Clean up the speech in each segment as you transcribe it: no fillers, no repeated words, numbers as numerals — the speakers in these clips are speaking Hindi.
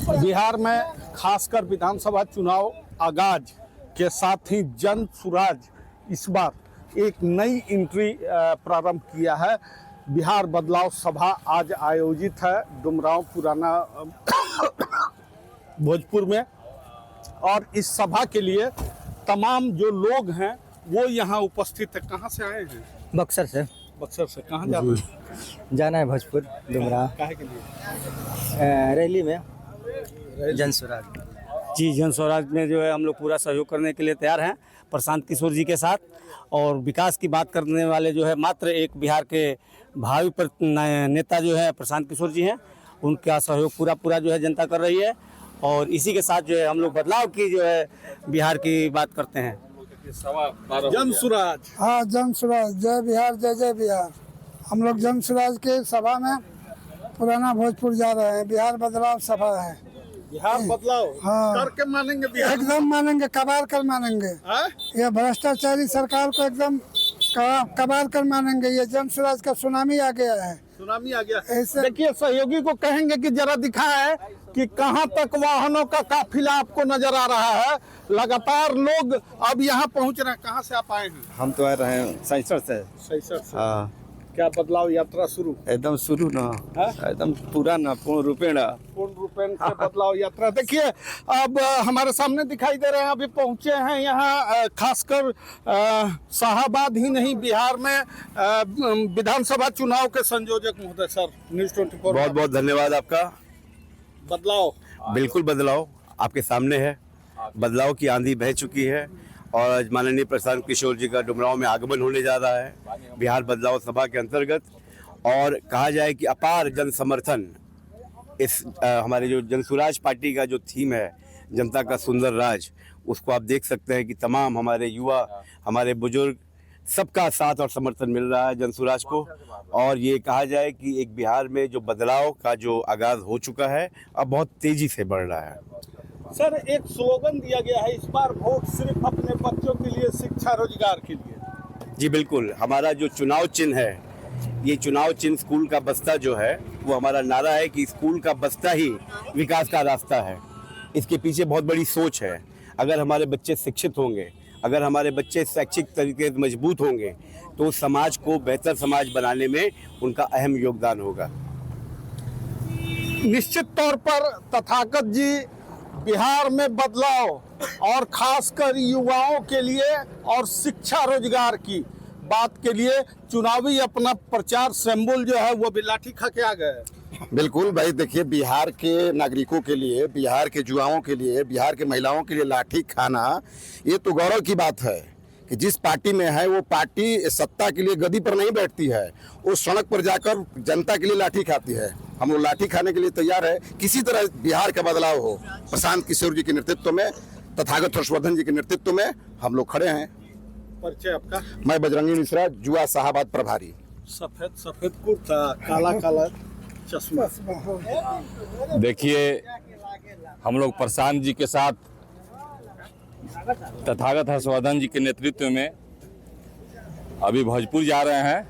बिहार में खासकर विधानसभा चुनाव आगाज के साथ ही जन सुराज इस बार एक नई एंट्री प्रारंभ किया है। बिहार बदलाव सभा आज आयोजित है डुमरांव पुराना भोजपुर में, और इस सभा के लिए तमाम जो लोग हैं वो यहाँ उपस्थित है। कहाँ से आए हैं? बक्सर से। बक्सर से। कहाँ जा रहे हैं? जाना है भोजपुर डुमरांव। काहे के लिए? रैली में जन स्वराज। जी, जन स्वराज में जो है हम लोग पूरा सहयोग करने के लिए तैयार हैं प्रशांत किशोर जी के साथ। और विकास की बात करने वाले जो है मात्र एक बिहार के भावी नेता जो है प्रशांत किशोर जी हैं, उनका सहयोग पूरा जो है जनता कर रही है। और इसी के साथ जो है हम लोग बदलाव की जो है बिहार की बात करते हैं। जन सुराज। हाँ, जन सुराज, जय बिहार, जय जय बिहार। हम लोग जन सुराज के सभा में पुराना भोजपुर जा रहे हैं। बिहार बदलाव सभा है। बिहार बदलाव हाँ। करके मानेंगे बिहार? एकदम मानेंगे, कबार कर मानेंगे। ये भ्रष्टाचारी सरकार को एकदम कबार कर मानेंगे। ये जन सुराज का सुनामी आ गया है। सुनामी आ गया। ऐसे देखिए, सहयोगी को कहेंगे कि जरा दिखाए कि कहां तक वाहनों का काफिला आपको नजर आ रहा है। लगातार लोग अब यहाँ पहुँच रहे हैं। कहाँ से आप आए हैं? हम तो आ रहे हैं सैसर से। सैसर से। हाँ, क्या बदलाव यात्रा शुरू? एकदम शुरू ना, एकदम पूरा ना, पूर्ण रूपेण से बदलाव यात्रा। देखिए, अब हमारे सामने दिखाई दे रहे हैं। अभी पहुंचे हैं यहाँ खासकर शाहाबाद ही नहीं, बिहार में विधानसभा चुनाव के संयोजक महोदय। सर, न्यूज़ 24 बहुत बहुत धन्यवाद आपका। बदलाव, बिल्कुल बदलाव आपके सामने है। बदलाव की आंधी बह चुकी है और आज माननीय प्रशांत किशोर जी का डुमरांव में आगमन होने जा रहा है बिहार बदलाव सभा के अंतर्गत। और कहा जाए कि अपार जन समर्थन इस हमारे जो जनसुराज पार्टी का जो थीम है, जनता का सुंदर राज, उसको आप देख सकते हैं कि तमाम हमारे युवा, हमारे बुजुर्ग, सबका साथ और समर्थन मिल रहा है जनसुराज को। और ये कहा जाए कि एक बिहार में जो बदलाव का जो आगाज़ हो चुका है अब बहुत तेज़ी से बढ़ रहा है। सर, एक स्लोगन दिया गया है इस बार, वोट सिर्फ अपने बच्चों के लिए, शिक्षा रोजगार के लिए। जी बिल्कुल, हमारा जो चुनाव चिन्ह है, ये चुनाव चिन्ह स्कूल का बस्ता जो है, वो हमारा नारा है कि स्कूल का बस्ता ही विकास का रास्ता है। इसके पीछे बहुत बड़ी सोच है। अगर हमारे बच्चे शिक्षित होंगे, अगर हमारे बच्चे शैक्षिक तरीके से मजबूत होंगे, तो समाज को बेहतर समाज बनाने में उनका अहम योगदान होगा। निश्चित तौर पर तथागत जी बिहार में बदलाव और खासकर युवाओं के लिए और शिक्षा रोजगार की बात के लिए चुनावी अपना प्रचार सिंबल जो है वो भी लाठी खा के आ गए। बिल्कुल भाई, देखिए, बिहार के नागरिकों के लिए, बिहार के युवाओं के लिए, बिहार के महिलाओं के लिए लाठी खाना, ये तो गौरव की बात है कि जिस पार्टी में है वो पार्टी सत्ता के लिए गद्दी पर नहीं बैठती है, वो सड़क पर जाकर जनता के लिए लाठी खाती है। हम लोग लाठी खाने के लिए तैयार है। किसी तरह बिहार का बदलाव हो, प्रशांत किशोर जी के नेतृत्व में, तथागत हर्षवर्धन जी के नेतृत्व में हम लोग खड़े हैं। परिचय आपका? मैं बजरंगी मिश्रा, जुआ शाहाबाद प्रभारी। सफेद कुर्ता, काला चश्मा। देखिए, हम लोग प्रशांत जी के साथ तथागत हर्षवर्धन जी के नेतृत्व में अभी भोजपुर जा रहे हैं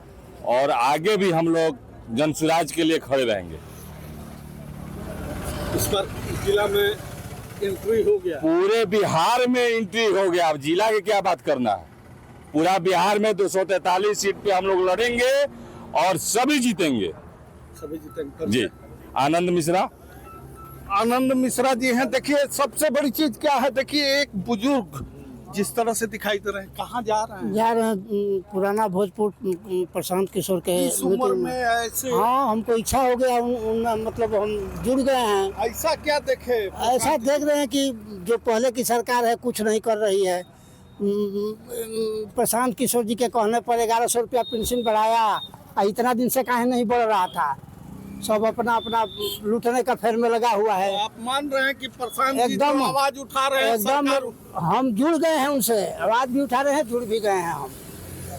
और आगे भी हम लोग जनसुराज के लिए खड़े रहेंगे। इस पर जिला में एंट्री हो गया, पूरे बिहार में एंट्री हो गया। अब जिला की क्या बात करना है, पूरा बिहार में 243 सीट पे हम लोग लड़ेंगे और सभी जीतेंगे। जी, आनंद मिश्रा जी हैं। देखिए, सबसे बड़ी चीज क्या है, देखिए एक बुजुर्ग जिस तरह से दिखाई दे रहे हैं, कहाँ जा रहे हैं? जा रहे हैं पुराना भोजपुर प्रशांत किशोर के इस उम्र में ऐसे। हाँ, हमको इच्छा हो गया, मतलब हम जुड़ गए हैं। ऐसा क्या देखे? ऐसा देख रहे हैं कि जो पहले की सरकार है कुछ नहीं कर रही है। प्रशांत किशोर जी के कहने पर 1100 रुपया पेंशन बढ़ाया, इतना दिन से काहे नहीं बढ़ रहा था। सब अपना अपना लूटने का फेर में लगा हुआ है। तो आप मान रहे हैं कि प्रशांत जी एकदम आवाज उठा रहे हैं? एकदम हम जुड़ गए हैं उनसे, आवाज भी उठा रहे हैं, जुड़ भी गए हैं हम।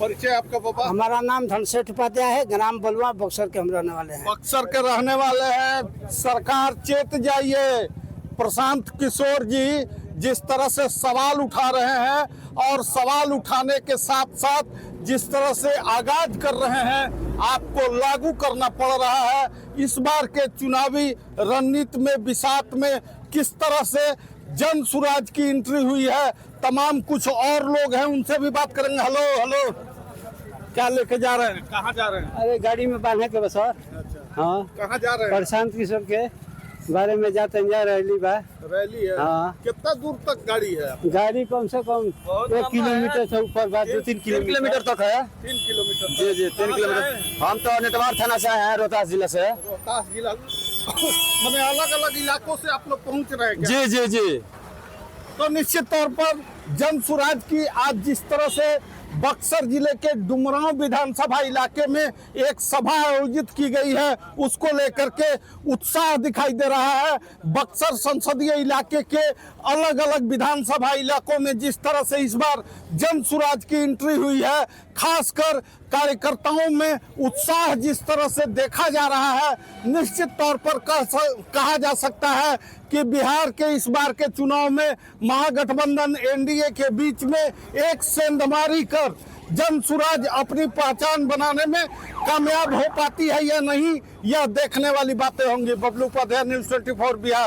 परिचय आपका बाबा? हमारा नाम धनसेठ उपाध्याय है, ग्राम बलुआ, बक्सर के हम रहने वाले हैं। बक्सर के रहने वाले हैं। सरकार चेत जाइए। प्रशांत किशोर जी जिस तरह से सवाल उठा रहे हैं और सवाल उठाने के साथ साथ जिस तरह से आगाज कर रहे हैं, आपको लागू करना पड़ रहा है। इस बार के चुनावी रणनीति में बिसात में किस तरह से जन सुराज की एंट्री हुई है, तमाम कुछ और लोग हैं उनसे भी बात करेंगे। हेलो हेलो, क्या लेके जा रहे हैं, कहाँ जा रहे हैं? अरे गाड़ी में बांधे के बस और हाँ कहाँ जा रहे हैं? प्रशांत किशोर के बारे में जाते हैं, जा रैली बा। रैली है। हाँ। कितना दूर तक गाड़ी है? गाड़ी कम से कम 1 किलोमीटर से ऊपर बा, 2-3 किलोमीटर तक है। 3 किलोमीटर। जी जी 3 किलोमीटर। हम तो नेटवार थाना से हैं, रोहतास जिले से। रोहतास जिला मैंने अलग अलग इलाकों से आप लोग पहुंच रहे हैं क्या? जी जी जी। तो निश्चित तौर पर जन सुराज की आज जिस तरह से बक्सर जिले के डुमरांव विधानसभा इलाके में एक सभा आयोजित की गई है, उसको लेकर के उत्साह दिखाई दे रहा है। बक्सर संसदीय इलाके के अलग अलग विधानसभा इलाकों में जिस तरह से इस बार जन सुराज की एंट्री हुई है, खासकर कार्यकर्ताओं में उत्साह जिस तरह से देखा जा रहा है, निश्चित तौर पर कहा जा सकता है कि बिहार के इस बार के चुनाव में महागठबंधन एनडीए के बीच में एक सेंधमारी कर जन सुराज अपनी पहचान बनाने में कामयाब हो पाती है या नहीं, यह देखने वाली बातें होंगी। बबलू उपाध्याय, न्यूज़ 24 बिहार।